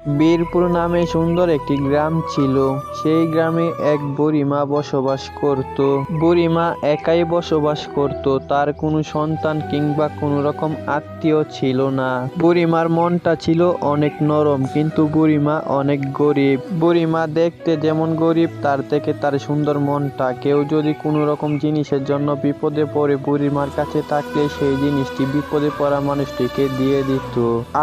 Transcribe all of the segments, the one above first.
বীরপুর নামে সুন্দর একটি গ্রাম ছিল। সেই গ্রামে এক বুড়িমা বসবাস করত। বুড়িমা একাই বসবাস করত, তার কোনো সন্তান কিংবা কোনো রকম আত্মীয় ছিল না। বুড়িমার মনটা ছিল অনেক নরম, কিন্তু বুড়িমা অনেক গরিব। বুড়িমা দেখতে যেমন গরিব, তার থেকে তার সুন্দর মনটা। কেউ যদি কোনো রকম জিনিসের জন্য বিপদে পড়ে বুড়িমার কাছে থাকলে সেই জিনিসটি বিপদে পড়া মানুষটিকে দিয়ে দিত।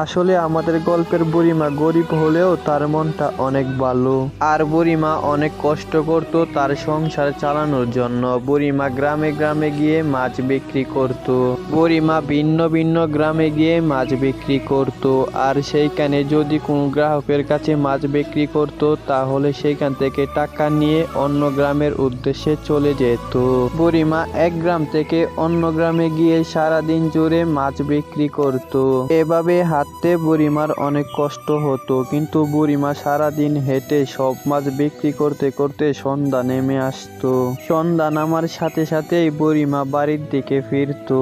আসলে আমাদের গল্পের বুড়িমা গরিব হলেও তার মনটা অনেক ভালো। আর বুড়িমা অনেক কষ্ট করত তার সংসার চালানোর জন্য। বুড়িমা গ্রামে গ্রামে গিয়ে মাছ বিক্রি করত। বুড়িমা ভিন্ন ভিন্ন গ্রামে গিয়ে মাছ বিক্রি করত। আর সেইখানে যদি কোনো গ্রাহকের কাছে মাছ বিক্রি করত, তাহলে সেইখান থেকে টাকা নিয়ে অন্য গ্রামের উদ্দেশ্যে চলে যেত। বুড়িমা এক গ্রাম থেকে অন্য গ্রামে গিয়ে সারাদিন জুড়ে মাছ বিক্রি করত। এভাবে হাঁটতে বুড়িমার অনেক কষ্ট হতো, কিন্তু বুড়িমা সারাদিন হেঁটে সব মাছ বিক্রি করতে করতে সন্ধ্যা নেমে আসতো। সন্ধ্যা নামার সাথে সাথেই বুড়িমা বাড়ির দিকে ফিরতো।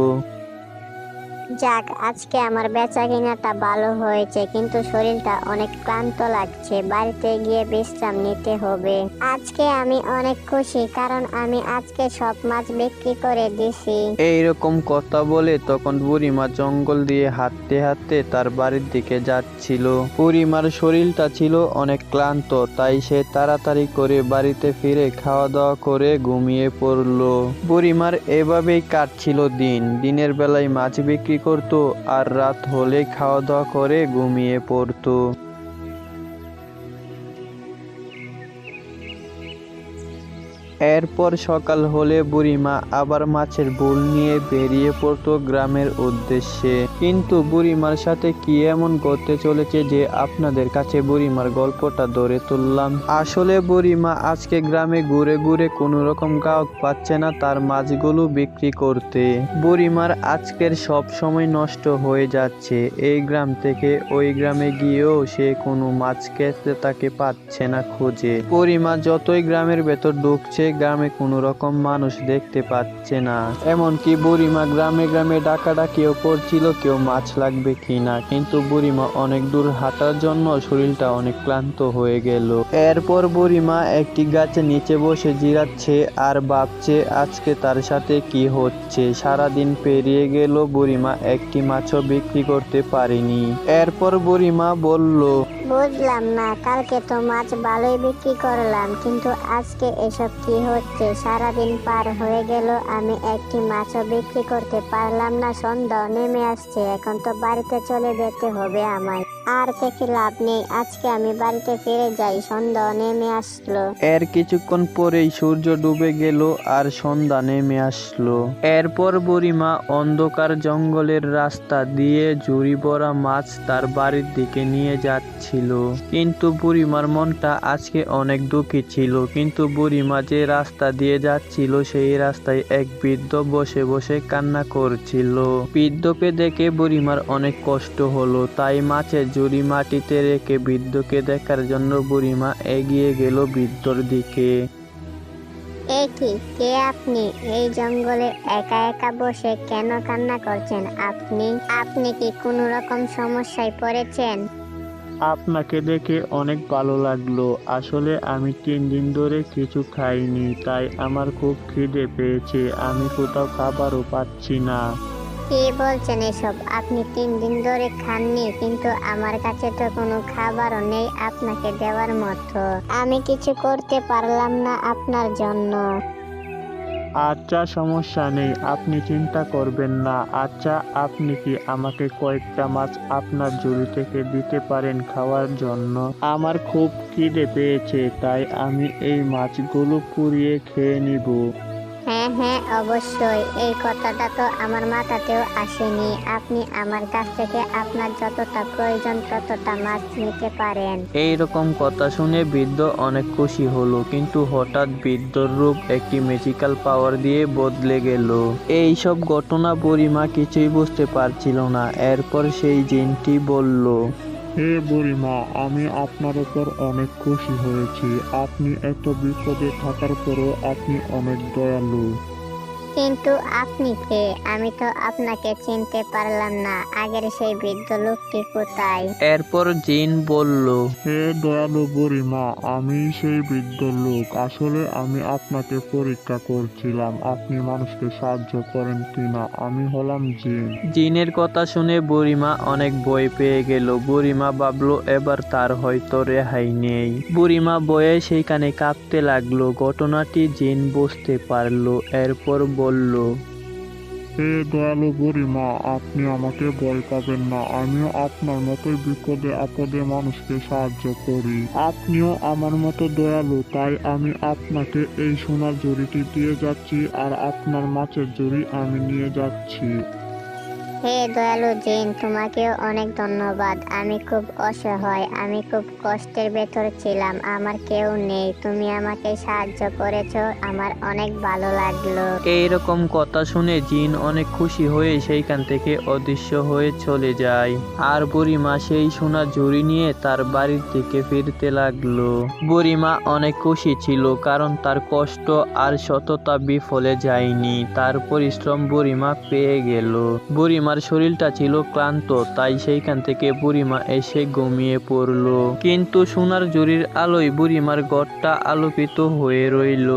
যাক, আজকে আমার বেচা কিনাটা ভালো হয়েছে, কিন্তু শরীরটা অনেক ক্লান্ত লাগছে। বাড়িতে গিয়ে বিশ্রাম নিতে হবে। আজকে আমি অনেক খুশি, কারণ আমি আজকে সব মাছ বিক্রি করে দিছি। এইরকম কথা বলে তখন বুড়িমা জঙ্গল দিয়ে হাঁটতে হাঁটতে তার বাড়ির দিকে যাচ্ছিল। বুড়িমার শরীরটা ছিল অনেক ক্লান্ত, তাই সে তাড়াতাড়ি করে বাড়িতে ফিরে খাওয়া দাওয়া করে ঘুমিয়ে পড়লো। বুড়িমার এভাবেই কাটছিল দিন। দিনের বেলায় মাছ বিক্রি করত, আর রাত হলে খাওয়া দাওয়া করে ঘুমিয়ে পড়তো। এরপর সকাল হলে বুড়িমা আবার মাছের বোল নিয়ে বেরিয়ে পড়তো গ্রামের উদ্দেশ্যে। কিন্তু বুড়িমার সাথে কি এমন ঘটতে চলেছে যে আপনাদের কাছে বুড়িমার গল্পটা ধরে তুললাম। আসলে বুড়িমা আজকে গ্রামে ঘুরে ঘুরে কোনো রকম গ্রাহক পাচ্ছে না তার মাছগুলো বিক্রি করতে। বুড়িমার আজকের সব সময় নষ্ট হয়ে যাচ্ছে। এই গ্রাম থেকে ওই গ্রামে গিয়েও সে কোনো মাছ ক্রেতাকে পাচ্ছে না খুঁজে। বুড়িমা যতই গ্রামের ভেতর ঢুকছে, গ্রামে কোনো রকম মানুষ দেখতে পাচ্ছে না। এমনকি বুড়িমা গ্রামে গ্রামে ডাকাডাকিও করছিল কেউ মাছ লাগবে কিনা, কিন্তু বুড়িমা অনেক দূর হাঁটার জন্য শরীরটা অনেক ক্লান্ত হয়ে গেল। এরপর বুড়িমা একটি গাছের নিচে বসে জিরাচ্ছে আর ভাবছে আজকে তার সাথে কি হচ্ছে। সারাদিন পেরিয়ে গেল, বুড়িমা একটি মাছও বিক্রি করতে পারেনি। এরপর বুড়িমা বলল, বুঝলাম না, কালকে তো মাছ ভালোই বিক্রি করলাম, কিন্তু আজকে এসব কি হচ্ছে? সারাদিন পার হয়ে গেল, আমি একটি মাছও বিক্রি করতে পারলাম না। সন্ধ্যা নেমে আসছে, এখন তো বাড়িতে চলে যেতে হবে আমায়। আর থেকে লাভ নেই, আজকে আমি বাড়িতে ফিরে যাই, সন্ধ্যা নেমে আসলো। এর কিছুক্ষণ পরেই সূর্য ডুবে গেল আর সন্ধ্যা নেমে আসলো। এরপর বুড়িমা অন্ধকার জঙ্গলের রাস্তা দিয়ে ঝুড়ি ভরা মাছ তার বাড়ির দিকে নিয়ে যাচ্ছিল। কিন্তু বুড়িমার মনটা আজকে অনেক দুঃখী ছিল। কিন্তু বুড়িমা যে রাস্তা দিয়ে যাচ্ছিল, সেই রাস্তায় এক বৃদ্ধ বসে বসে কান্না করছিল। বৃদ্ধকে দেখে বুড়িমার অনেক কষ্ট হলো, তাই মাছের ঝুড়ি মাটিতে রেখে বৃদ্ধকে দেখার জন্য বুড়িমা এগিয়ে গেল বৃদ্ধর দিকে। এ কি, কে আপনি? এই জঙ্গলে একা একা বসে কেন কান্না করছেন? আপনি আপনি কি কোনো রকম সমস্যায় পড়েছেন? আপনাকে দেখে অনেক ভালো লাগলো। আসলে আমি 3 দিন ধরে কিছু খাইনি, তাই আমার খুব খিদে পেয়েছে। আমি কোথাও খাবারও পাচ্ছি না। কি বলছেন এসব? আপনি 3 দিন ধরে খাননি, কিন্তু আমার কাছে তো কোনো খাবারও নেই আপনাকে দেওয়ার মতো। আমি কিছু করতে পারলাম না আপনার জন্য। আচ্ছা, সমস্যা নেই, আপনি চিন্তা করবেন না। আচ্ছা, আপনি কি আমাকে কয়েকটা মাছ আপনার ঝুড়ি থেকে দিতে পারেন খাওয়ার জন্য? আমার খুব খিদে পেয়েছে, তাই আমি এই মাছগুলো পুড়িয়ে খেয়ে নিব। হ্যাঁ হ্যাঁ, অবশ্যই। এই কথাটা তো আমার মাথাতেও আসেনি। আপনি আমার কাছ থেকে আপনার যতটা প্রয়োজন ততটা মাছ নিতে পারেন। এইরকম কথা শুনে বৃদ্ধ অনেক খুশি হলো, কিন্তু হঠাৎ বৃদ্ধর রূপ একটি ম্যাজিক্যাল পাওয়ার দিয়ে বদলে গেল। এই সব ঘটনা বুড়িমা কিছুই বুঝতে পারছিল না। এরপর সেই জিনটি বলল, হে বুড়িমা, আমি আপনার উপর অনেক খুশি হয়েছি। আপনি এত বিপদে থাকার পরও আপনি অনেক দয়ালু। কিন্তু আপনি কে? আমি তো আপনাকে চিনতে পারলাম না। আগের সেই বৃদ্ধ লোকটি কোথায়? এরপর জিন বলল, হে দয়ালু বুড়িমা, আমি সেই বৃদ্ধ লোক। আসলে আমি আপনাকে পরীক্ষা করছিলাম আপনি মানুষকে সাহায্য করেন কিনা। আমি হলাম জিন। জিনের কথা শুনে বুড়িমা অনেক ভয় পেয়ে গেল। বুড়িমা ভাবলো এবার তার হয়তো রেহাই নেই। বুড়িমা ভয়ে সেইখানে কাঁপতে লাগলো। ঘটনাটি জিন বুঝতে পারলো। এরপর বলল, হে দয়ালু বুড়িমা, আপনি আমাকে ভয় পাবেন না। আমিও আপনার মতোই বিপদে আপদে মানুষকে সাহায্য করি। আপনিও আমার মতো দয়ালু, তাই আমি আপনাকে এই সোনার ঝুড়িটি দিয়ে যাচ্ছি, আর আপনার মাছের ঝুড়ি আমি নিয়ে যাচ্ছি। হে দয়ালু জিন, তোমাকেও অনেক ধন্যবাদ। আমি খুব অসহায়, আমি খুব কষ্টের ভেতর ছিলাম, আমার কেউ নেই। তুমি আমাকে সাহায্য করেছো, আমার অনেক ভালো লাগলো। এইরকম কথা শুনে জিন অনেক খুশি হয়ে সেইখান থেকে অদৃশ্য হয়ে চলে যায়। আর বুড়িমা সেই সোনার ঝুড়ি নিয়ে তার বাড়ির দিকে ফিরতে লাগলো। বুড়িমা অনেক খুশি ছিল, কারণ তার কষ্ট আর সততা বিফলে যায়নি। তার পরিশ্রম বুড়িমা পেয়ে গেল। বুড়িমার শরীরটা ছিল ক্লান্ত, তাই সেইখান থেকে বুড়িমা এসে ঘুমিয়ে পড়লো। কিন্তু সোনার ঝুড়ির আলোয় বুড়িমার ঘরটা আলোকিত হয়ে রইল।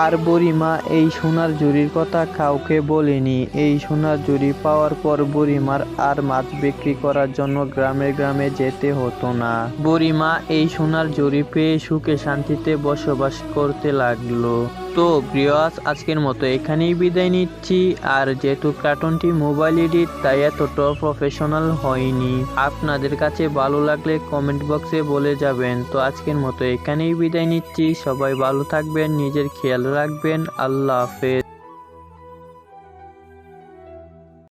আর বুড়িমা এই সোনার ঝুড়ির কথা কাউকে বলেনি। এই সোনার ঝুড়ি পাওয়ার পর বুড়িমার আর মাছ বিক্রি করার জন্য গ্রামে গ্রামে যেতে হতো না। বুড়িমা এই সোনার ঝুড়ি পেয়ে সুখে শান্তিতে বসবাস করতে লাগলো। তো ভিউয়ার্স, আজকের মতো এখানেই বিদায় নিচ্ছি। আর যেহেতু কার্টুনটি মোবাইল এডিট, তাই এতটা প্রফেশনাল হয়নি। আপনাদের কাছে ভালো লাগলে কমেন্ট বক্সে বলে যাবেন। তো আজকের মতো এখানেই বিদায় নিচ্ছি। সবাই ভালো থাকবেন, নিজের খেয়াল রাখবেন। আল্লাহ হাফেজ।